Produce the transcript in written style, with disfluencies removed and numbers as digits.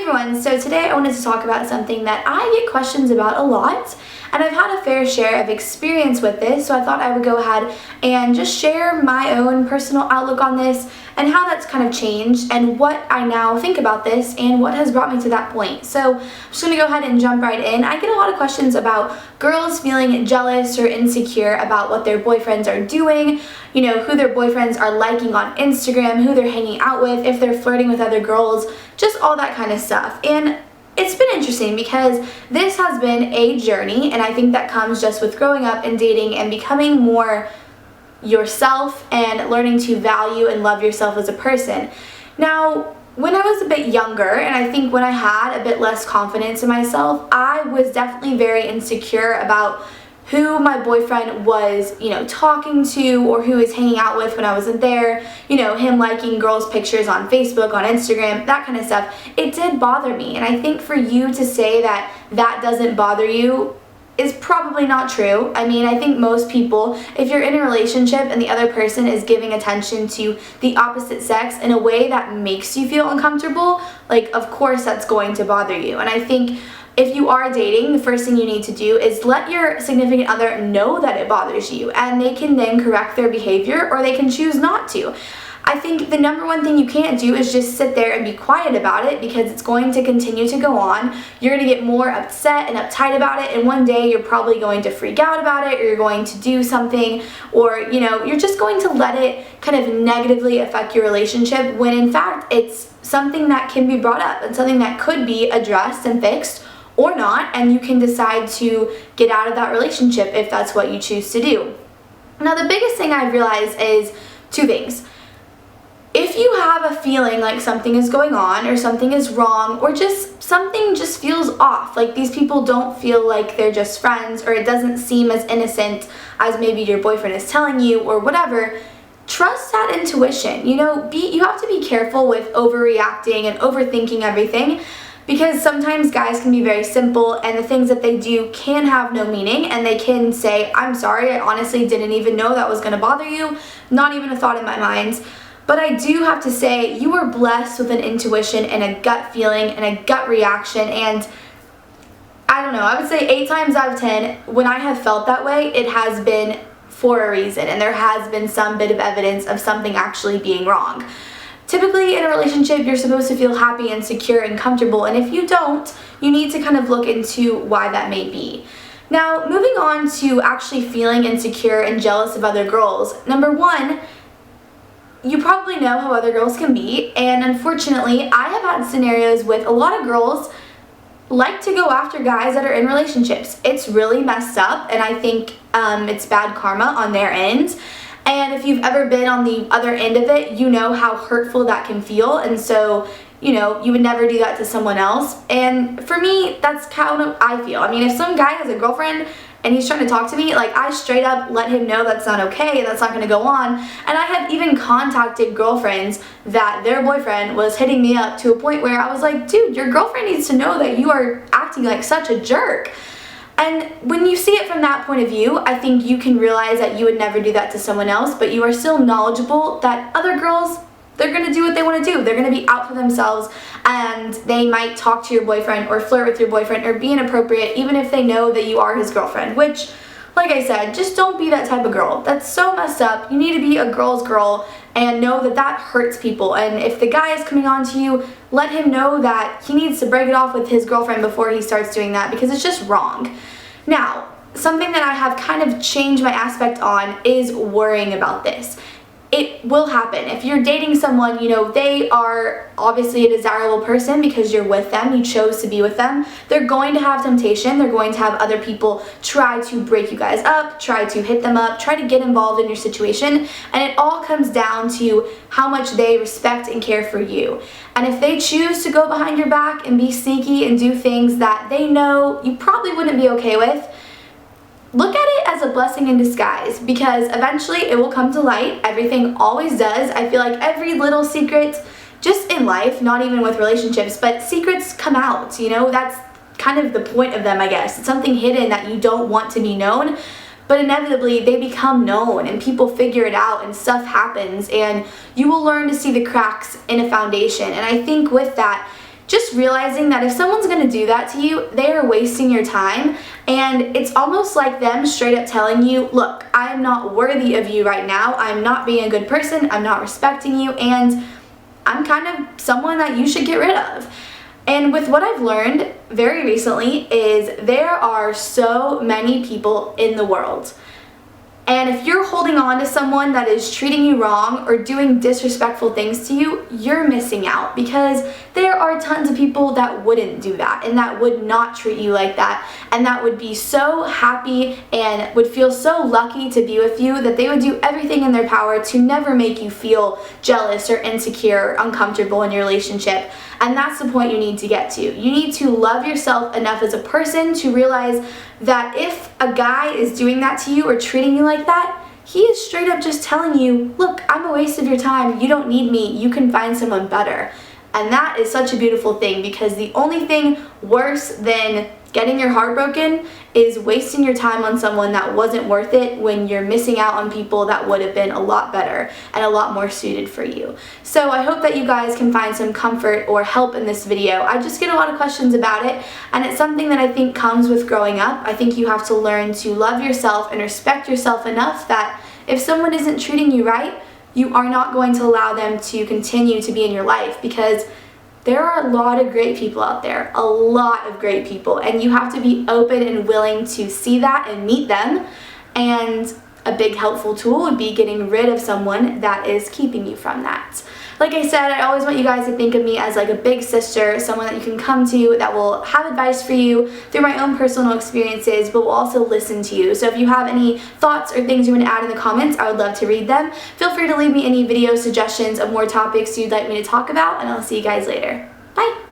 everyone, so today I wanted to talk about something that I get questions about a lot, and I've had a fair share of experience with this, so I thought I would go ahead and just share my own personal outlook on this and how that's kind of changed and what I now think about this and what has brought me to that point. So I'm just going to go ahead and jump right in. I get a lot of questions about girls feeling jealous or insecure about what their boyfriends are doing, you know, who their boyfriends are liking on Instagram, who they're hanging out with, if they're flirting with other girls, just all that kind of stuff. And it's been interesting because this has been a journey, and I think that comes just with growing up and dating and becoming more yourself and learning to value and love yourself as a person. Now, when I was a bit younger, and I think when I had a bit less confidence in myself, I was definitely very insecure about who my boyfriend was, you know, talking to or who he was hanging out with when I wasn't there, you know, him liking girls' pictures on Facebook, on Instagram, that kind of stuff. It did bother me, and I think for you to say that that doesn't bother you is probably not true. I mean, I think most people, if you're in a relationship and the other person is giving attention to the opposite sex in a way that makes you feel uncomfortable, like, of course that's going to bother you. And I think if you are dating, the first thing you need to do is let your significant other know that it bothers you, and they can then correct their behavior or they can choose not to. I think the number one thing you can't do is just sit there and be quiet about it, because it's going to continue to go on. You're going to get more upset and uptight about it, and one day you're probably going to freak out about it, or you're going to do something, or, you know, you're just going to let it kind of negatively affect your relationship, when in fact it's something that can be brought up and something that could be addressed and fixed or not, and you can decide to get out of that relationship if that's what you choose to do. Now, the biggest thing I've realized is two things. If you have a feeling like something is going on or something is wrong or just something just feels off, like these people don't feel like they're just friends, or it doesn't seem as innocent as maybe your boyfriend is telling you or whatever, trust that intuition. You know, you have to be careful with overreacting and overthinking everything, because sometimes guys can be very simple and the things that they do can have no meaning, and they can say, I'm sorry, I honestly didn't even know that was going to bother you, not even a thought in my mind. But I do have to say, you are blessed with an intuition and a gut feeling and a gut reaction, and I don't know, I would say 8 times out of 10, when I have felt that way, it has been for a reason, and there has been some bit of evidence of something actually being wrong. Typically in a relationship, you're supposed to feel happy and secure and comfortable, and if you don't, you need to kind of look into why that may be. Now, moving on to actually feeling insecure and jealous of other girls. Number one, you probably know how other girls can be, and unfortunately, I have had scenarios with a lot of girls like to go after guys that are in relationships. It's really messed up, and I think it's bad karma on their end. And if you've ever been on the other end of it, you know how hurtful that can feel, and so, you know, you would never do that to someone else. And for me, that's kind of how I feel. I mean, if some guy has a girlfriend and he's trying to talk to me, like, I straight up let him know that's not okay and that's not going to go on. And I have even contacted girlfriends that their boyfriend was hitting me up to a point where I was like, dude, your girlfriend needs to know that you are acting like such a jerk. And when you see it from that point of view, I think you can realize that you would never do that to someone else, but you are still knowledgeable that other girls, they're going to do what they want to do. They're going to be out for themselves, and they might talk to your boyfriend or flirt with your boyfriend or be inappropriate even if they know that you are his girlfriend, which, like I said, just don't be that type of girl. That's so messed up. You need to be a girl's girl and know that that hurts people. And if the guy is coming on to you, let him know that he needs to break it off with his girlfriend before he starts doing that, because it's just wrong. Now, something that I have kind of changed my aspect on is worrying about this. It will happen. If you're dating someone, you know, they are obviously a desirable person because you're with them, you chose to be with them. They're going to have temptation. They're going to have other people try to break you guys up, try to hit them up, try to get involved in your situation. And it all comes down to how much they respect and care for you. And if they choose to go behind your back and be sneaky and do things that they know you probably wouldn't be okay with, look at it as a blessing in disguise, because eventually it will come to light. Everything always does. I feel like every little secret, just in life, not even with relationships, but secrets come out, you know, that's kind of the point of them, I guess. It's something hidden that you don't want to be known, but inevitably they become known and people figure it out and stuff happens, and you will learn to see the cracks in a foundation. And I think with that, just realizing that if someone's going to do that to you, they are wasting your time, and it's almost like them straight up telling you, look, I'm not worthy of you right now, I'm not being a good person, I'm not respecting you, and I'm kind of someone that you should get rid of. And with what I've learned very recently is there are so many people in the world. And if you're holding on to someone that is treating you wrong or doing disrespectful things to you, you're missing out, because there are tons of people that wouldn't do that and that would not treat you like that, and that would be so happy and would feel so lucky to be with you that they would do everything in their power to never make you feel jealous or insecure or uncomfortable in your relationship. And that's the point you need to get to. You need to love yourself enough as a person to realize that if a guy is doing that to you or treating you like that, he is straight up just telling you, look, I'm a waste of your time, you don't need me, you can find someone better. And that is such a beautiful thing, because the only thing worse than getting your heart broken is wasting your time on someone that wasn't worth it when you're missing out on people that would have been a lot better and a lot more suited for you. So I hope that you guys can find some comfort or help in this video. I just get a lot of questions about it, and it's something that I think comes with growing up. I think you have to learn to love yourself and respect yourself enough that if someone isn't treating you right, you are not going to allow them to continue to be in your life, because there are a lot of great people out there, a lot of great people, and you have to be open and willing to see that and meet them. And a big helpful tool would be getting rid of someone that is keeping you from that. Like I said, I always want you guys to think of me as like a big sister, someone that you can come to that will have advice for you through my own personal experiences, but will also listen to you. So if you have any thoughts or things you want to add in the comments, I would love to read them. Feel free to leave me any video suggestions of more topics you'd like me to talk about, and I'll see you guys later. Bye!